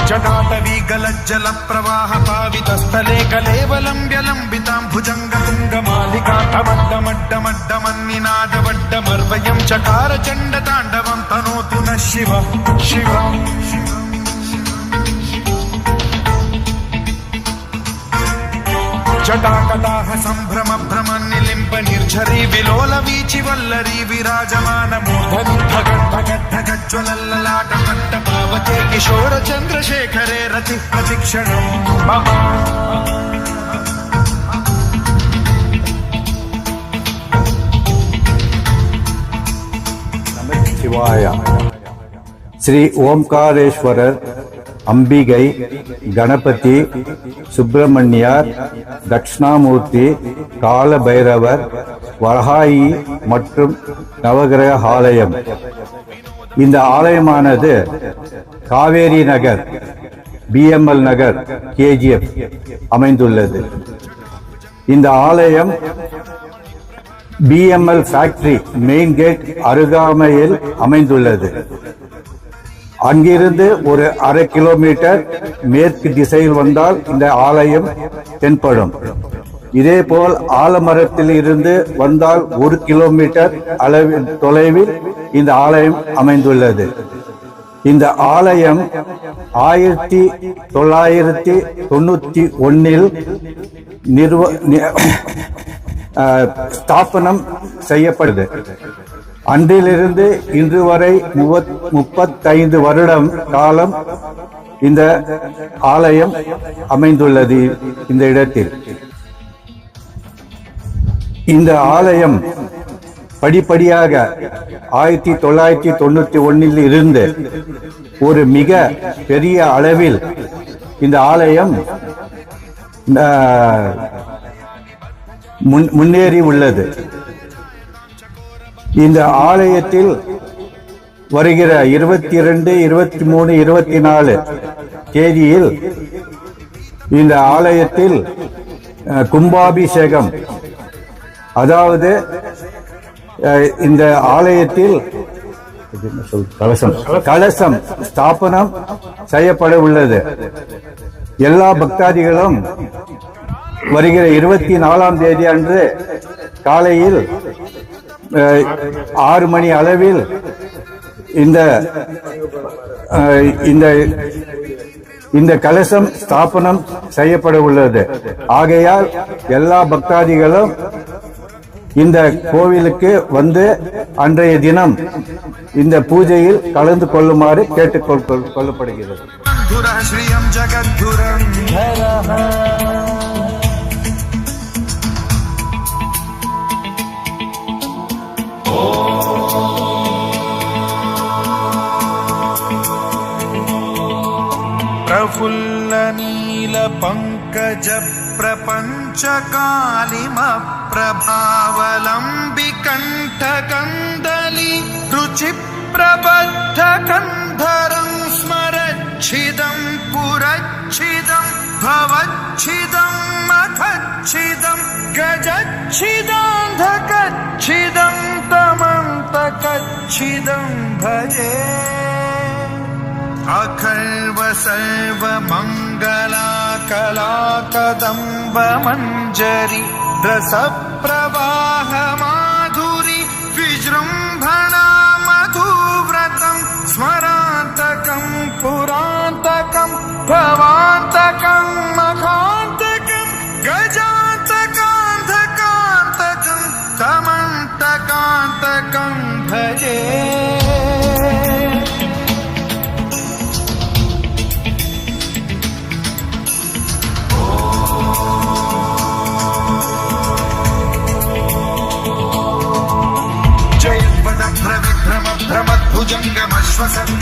जटाटवी गलज्जल प्रवाह पावितस्थले कलेवलम्ब्य लम्बितां भुजङ्गतुङ्गमालिका तमड्डमड्डमड्डमन्निनादवड्डमर्वयं चकार चण्डताण्डवं तनोतु नः शिव शिव जटाकटाह सम्भ्रम भ्रम निलिम्ब निर्झरी विलोल वीचि वल्लरी विराजमान मूर्धनि धगद्धगद्धगज्ज्वलल्ललाट पट्ट पावते किशोर चन्द्रशेखरे रति प्रतिक्षणं मम शिवाय श्री ओंकारेश्वरर अंबिगै गणपति सुब्रमण्यர் தட்சிணாமூர்த்தி கால பைரவர் வராகி மற்றும் நவகிரக ஆலயம். இந்த ஆலயமானது காவேரி நகர் BML நகர் KGF அமைந்துள்ளது. இந்த ஆலயம் BML ஃபேக்டரி மெயின் கேட் அருகாமையில் அமைந்துள்ளது. அங்கிருந்து ஒரு 1/2 கிலோமீட்டர் மேற்கு திசையில் வந்தால் இந்த ஆலயம் தென்படும். இதேபோல் ஆலமரத்தில் இருந்து வந்தால் 1 கிலோமீட்டர் தொலைவில் இந்த ஆலயம் அமைந்துள்ளது. இந்த ஆலயம் 1991 ஸ்தாபனம் செய்யப்படுது. அன்றிலிருந்து இன்று வரை 35 வருடம் காலம் இந்த ஆலயம் அமைந்துள்ளது. இந்த இடத்தில் இந்த ஆலயம் படிப்படியாக 1991 இருந்து ஒரு மிக பெரிய அளவில் இந்த ஆலயம் முன்னேறி உள்ளது. இந்த ஆலயத்தில் வருகிற 22, 23, 24 தேதியில் இந்த ஆலயத்தில் கும்பாபிஷேகம், அதாவது இந்த ஆலயத்தில் கலசம் ஸ்தாபனம் செய்யப்பட உள்ளது. எல்லா பக்தாதிகளும் வருகிற 24ஆம் தேதி அன்று காலையில் 6 மணி அளவில் இந்த கலசம் ஸ்தாபனம் செய்யப்பட உள்ளது. ஆகையால் எல்லா பக்தாதிகளும் இந்த கோவிலுக்கு வந்து அன்றைய தினம் இந்த பூஜையில் கலந்து கொள்ளுமாறு கேட்டுக் கொள்ளப்படுகிறது. प्रफुल्ल नील पंकज प्रपंच कालिम प्रभावलंबि कंठ कंदली रुचि प्रबद्ध कंधरं स्मरच्छिदं पुरच्छिदं भवच्छिदं मखच्छिदं गजच्छिदान्धकच्छिदं तमन्तकच्छिदं भजे अखर्व सर्व मंगला कला कदम्ब मंजरी रस प्रवाह माधुरी विजृंभणा मधुव्रतं स्मरान्तकं पुरान्तकं भवान्तकं मखान्तकं गजान्तकान्धकान्तकं तमन्तकान्तकं भजे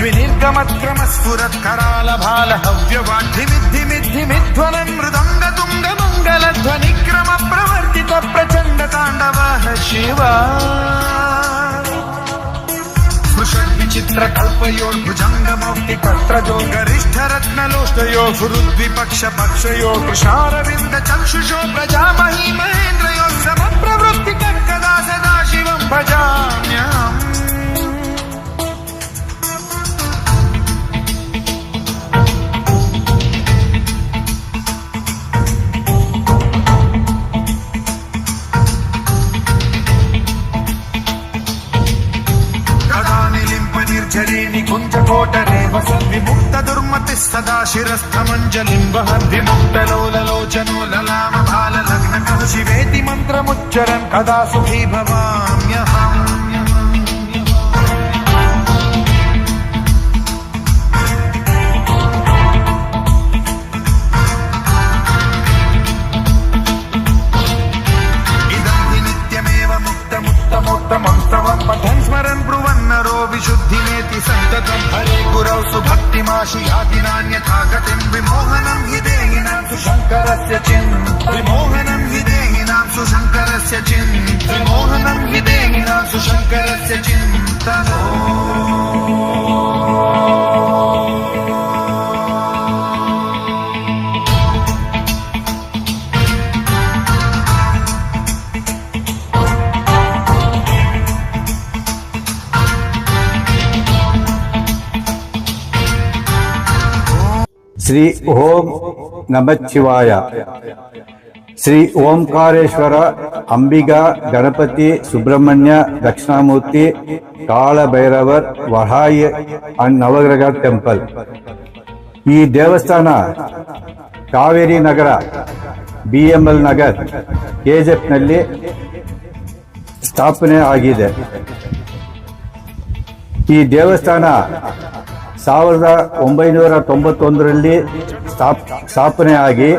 विनिर्गमक्रमस्फुरत्करालभाल हव्यवाढ्यमिद्धिमिद्धिमिध्वलन मृदंग तुंग मंगल ध्वनिक्रम प्रवर्तित प्रचंड तांडवः शिवा विचित्र कल्पयोर भुजंग मौक्ति पत्रजो गरिष्ठ रत्नलोष्टयो गुरुद्विपक्ष पक्षयो कृष्णारविंद चक्षुषो प्रजामही महेन्द्रयो समप्रवृत्ति कदा सदा शिवं भजाम्यहम् विमुक्तरेव सद्विमुक्त दुर्मतिः सदा शिरस्थमञ्जलिं वहन् विमुक्तलोललोचनो ललाम भाललग्नकः शिवेति मन्त्रमुच्चरन् कदा सुखी भवाम्यहम् पठन् स्मरन् ब्रुवन्नरो विशुद्धिमेति सन्ततं हरे गुरौ सुभक्तिमाशु याति नान्यथा गतिं विमोहनं हि देहिनां सुशङ्करस्य विमोहनं हि देहिनां सुशङ्करस्य विमोहनं हि देहिनां सुशङ्करस्य चिन्तनो ಶ್ರೀ ಓಂ ನಮಃಶಿವಾಯ. ಶ್ರೀ ಓಂಕಾರೇಶ್ವರ, ಅಂಬಿಗಾ, ಗಣಪತಿ, ಸುಬ್ರಹ್ಮಣ್ಯ, ದಕ್ಷಿಣಾಮೂರ್ತಿ, ಕಾಳಭೈರವರ್, ವಹಾಯಿ ಅಂಡ್ ನವಗ್ರಹ ಟೆಂಪಲ್. ಈ ದೇವಸ್ಥಾನ ಕಾವೇರಿ ನಗರ, BML ನಗರ್, KGF ನಲ್ಲಿ ಸ್ಥಾಪನೆ ಆಗಿದೆ. ಈ ದೇವಸ್ಥಾನ 1991ರಲ್ಲಿ ಸ್ಥಾಪನೆ ಆಗಿ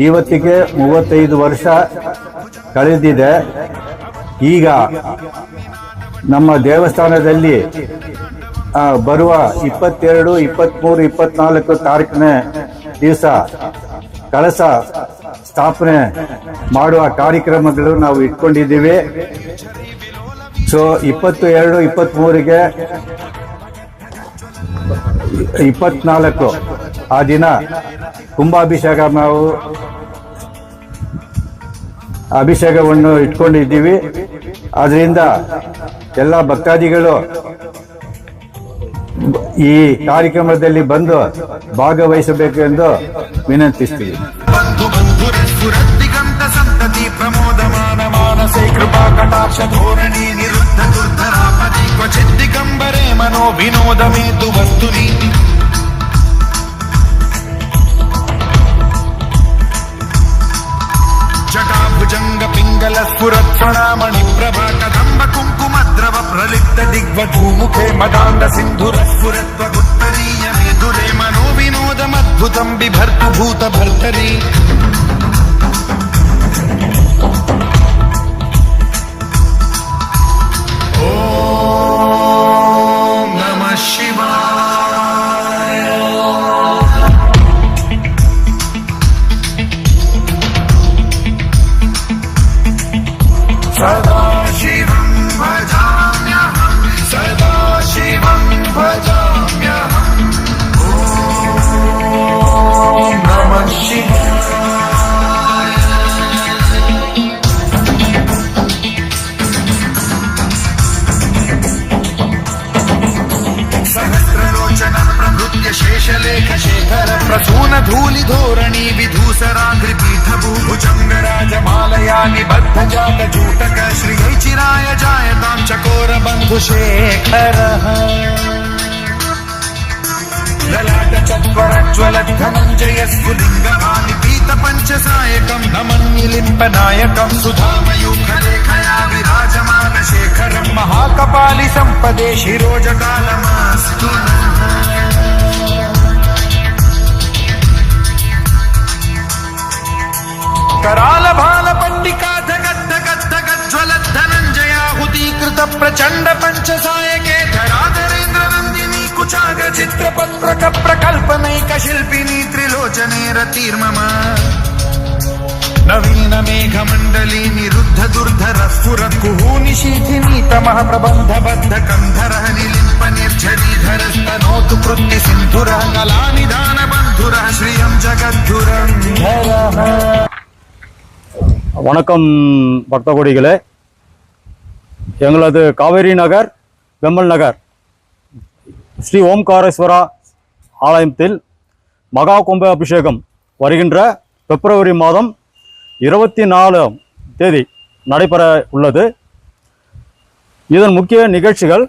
ಇವತ್ತಿಗೆ 35 ವರ್ಷ ಕಳೆದಿದೆ. ಈಗ ನಮ್ಮ ದೇವಸ್ಥಾನದಲ್ಲಿ ಬರುವ 22, 23, 24 ತಾರೀಕಿನ ದಿವಸ ಕಳಸ ಸ್ಥಾಪನೆ ಮಾಡುವ ಕಾರ್ಯಕ್ರಮಗಳು ನಾವು ಇಟ್ಕೊಂಡಿದ್ದೀವಿ. ಸೊ 22, 23ಗೆ 24 ಆ ದಿನ ಕುಂಭಾಭಿಷೇಕ ನಾವು ಅಭಿಷೇಕವನ್ನು ಇಟ್ಕೊಂಡಿದ್ದೀವಿ. ಅದರಿಂದ ಎಲ್ಲ ಭಕ್ತಾದಿಗಳು ಈ ಕಾರ್ಯಕ್ರಮದಲ್ಲಿ ಬಂದು ಭಾಗವಹಿಸಬೇಕೆಂದು ವಿನಂತಿಸ್ತೀವಿ. ಸಂತತಿ ಪ್ರಮೋದಮಾನ ಮಾನಸೇ ಕೃಪಾ ಕಟಾಕ್ಷ ಧೋರಣಿ ನಿರುದ್ಧ ದುರ್ಧರಾಪತಿ ಕ್ವಚಿತ್ ದಿಗಂಬರೇ ಮನೋ ವಿನೋದಮೇತು ವಸ್ತುನಿ ಜಟಾಭುಜಂಗ ಪಿಂಗಲ ಸ್ಫುರತ್ ಸ್ವಣಾಮಣಿ ಪ್ರಭಾ ಕದಂಬ ಕುಂಕುಮ ದ್ರವ ಪ್ರಲಿಪ್ತ ದಿಗ್ವಧೂಮುಖೇ ಮದಾಂಧ ಸಿಂಧುರ ಸ್ಫುರತ್ವ ಗುತ್ತರೀಯ ಮೇಧುರೇ ಮನೋ ವಿನೋದಮದ್ಭುತಂ ಬಿಭರ್ತು ಭೂತ ಭರ್ತರಿ शेषलेख शेखर प्रसून धूलि धोरणी विधूसराग्रि पीठ भूभुजंग राजमालया निबद्ध जात जूटक श्री चिराय जायतां चकोर बंधु शेखर ललाट चत्वर ज्वलत धनंजय स्फुलिंग भानि पीत पंच सायकं नमन्निलिम्प नायकं सुधामयूख लेखया विराजमान शेखरं महाकपालि संपदे शिरोजकालमास्तु कराल भाल पंडिका धगद् धगद् धगद् ज्वलत् धनञ्जयाहुतीकृत प्रचण्ड पंचसायके धराधरेन्द्र नन्दिनी कुचाग चित्रपत्रक प्रकल्पनैक शिल्पिनी त्रिलोचने रतिर्मम नवीन मेघमण्डली निरुद्ध दुर्धर स्फुरत् कुहूनि शीथिनी तमः प्रबन्ध बद्ध कन्धरः निलिम्प निर्झरीधरस्तनोतु कृत्ति सिन्धुरः कलानिधान बन्धुरः श्रियं जगद्धुरन्धरः. வணக்கம் பக்த கோடிகளே. எங்களது காவேரி நகர், BML நகர் ஸ்ரீ ஓம்காரேஸ்வரா ஆலயத்தில் மகா கும்ப அபிஷேகம் வருகின்ற பிப்ரவரி மாதம் 24ஆம் தேதி நடைபெற உள்ளது. இதன் முக்கிய நிகழ்ச்சிகள்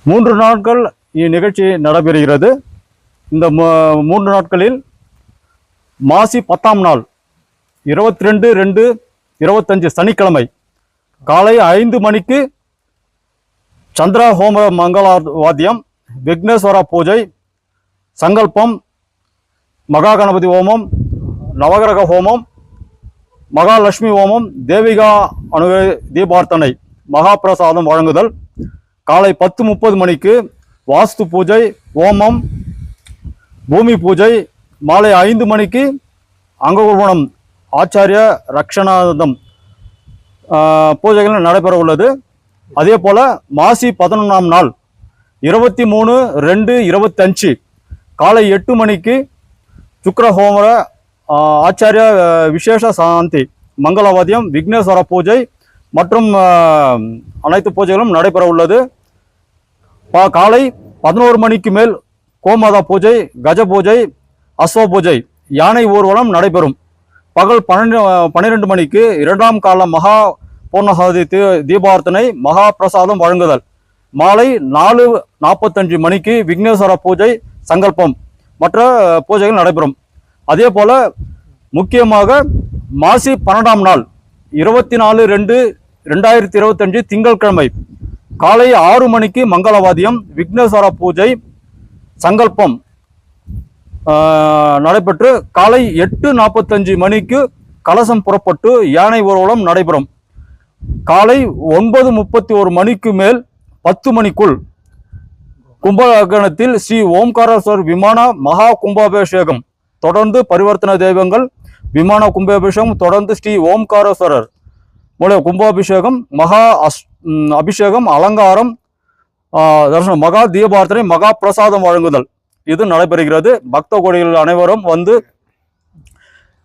3 நாட்கள் இந்நிகழ்ச்சி நடைபெறுகிறது. இந்த 3 நாட்களில் மாசி 10ஆம் நாள் 22/2/25 சனிக்கிழமை காலை 5 மணிக்கு சந்திரா ஹோம மங்களாவாத்தியம், விக்னேஸ்வரா பூஜை, சங்கல்பம், மகா கணபதி ஹோமம், நவகிரக ஹோமம், மகாலட்சுமி ஹோமம், தேவிகா அணுக தீபார்த்தனை, மகா பிரசாதம் வழங்குதல். காலை 10:30 மணிக்கு வாஸ்து பூஜை, ஹோமம், பூமி பூஜை. மாலை 5 மணிக்கு அங்ககுர்வணம், ஆச்சாரிய ரக்ஷணாதம் பூஜைகள் நடைபெற உள்ளது. அதே போல மாசி 11ஆம் நாள் 23/2/25 காலை 8 மணிக்கு சுக்கிர ஹோமர ஆச்சாரிய விசேஷ சாந்தி மங்களவாத்தியம், விக்னேஸ்வர பூஜை மற்றும் அனைத்து பூஜைகளும் நடைபெற உள்ளது. காலை 11 மணிக்கு மேல் கோமாதா பூஜை, கஜ பூஜை, அஸ்வ பூஜை, யானை ஊர்வலம் நடைபெறும். பகல் 12 மணிக்கு 2ஆம் கால மகா பூர்ணஹாதி தீபார்த்தனை, மகா பிரசாதம் வழங்குதல். மாலை 4:45 மணிக்கு விக்னேஸ்வர பூஜை, சங்கல்பம் மற்ற பூஜைகள் நடைபெறும். அதே போல முக்கியமாக மாசி 12ஆம் நாள் 24/2/2025 திங்கட்கிழமை காலை 6 மணிக்கு மங்களவாத்தியம், விக்னேஸ்வர பூஜை, சங்கல்பம் நடைபெற்று காலை 8:45 மணிக்கு கலசம் புறப்பட்டு யானை ஊர்வலம் நடைபெறும். காலை 9:31 மணிக்கு மேல் 10 மணிக்குள் கும்பகணத்தில் ஸ்ரீ ஓம்காரேஸ்வர் விமான மகா கும்பாபிஷேகம், தொடர்ந்து பரிவர்த்தன தெய்வங்கள் விமான கும்பாபிஷேகம், தொடர்ந்து ஸ்ரீ ஓம்காரேஸ்வரர் மூல கும்பாபிஷேகம், மகா அபிஷேகம், அலங்காரம், தர்சனம், மகா தீபார்த்தனை, மகா பிரசாதம் வழங்குதல் இது நடைபெறுகிறது. பக்த கோடிகள் அனைவரும் வந்து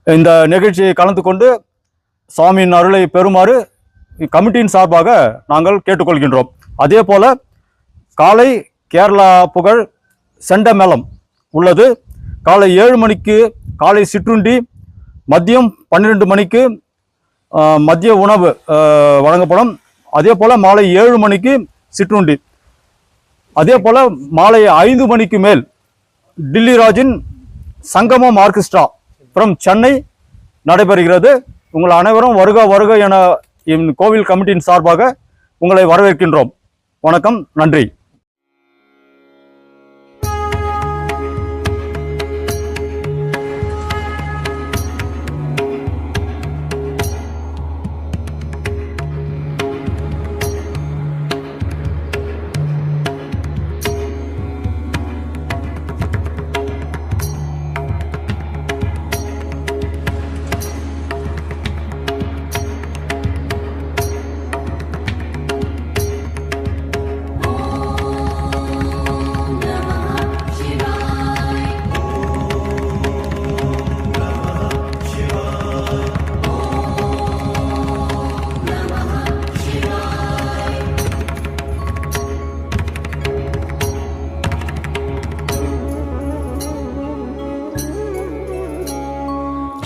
இந்த நிகழ்ச்சியை கலந்து கொண்டு சுவாமியின் அருளை பெறுமாறு கமிட்டியின் சார்பாக நாங்கள் கேட்டுக்கொள்கின்றோம். அதே போல காலை கேரளா புகழ் செண்டமேளம் உள்ளது. காலை 7 மணிக்கு காலை சிற்றுண்டி, மதியம் 12 மணிக்கு மதிய உணவு வழங்கப்படும். அதே போல மாலை 7 மணிக்கு சிற்றுண்டி. அதே போல மாலை 5 மணிக்கு மேல் டில்லி ராஜின் சங்கமம் ஆர்கெஸ்ட்ரா ஃப்ரம் சென்னை நடைபெறுகிறது. உங்கள் அனைவரும் வருக வருக என கோவில் கமிட்டியின் சார்பாக உங்களை வரவேற்கின்றோம். வணக்கம், நன்றி.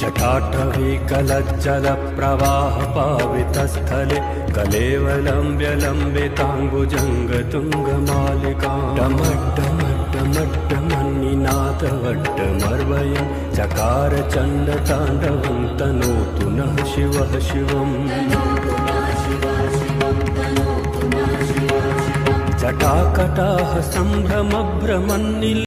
जटाटवी कलज्जलप्रवाहपावितस्थले कलेवलं व्यलम्बिताङ्गुजङ्गतुङ्गमालिकां डमड्डमड्डमड्डमन्निनाथवड्डमर्वयं चकार चण्डताण्डवं तनोतु नः शिवः शिवम् जटाकटाः सम्भ्रमभ्रमन्निल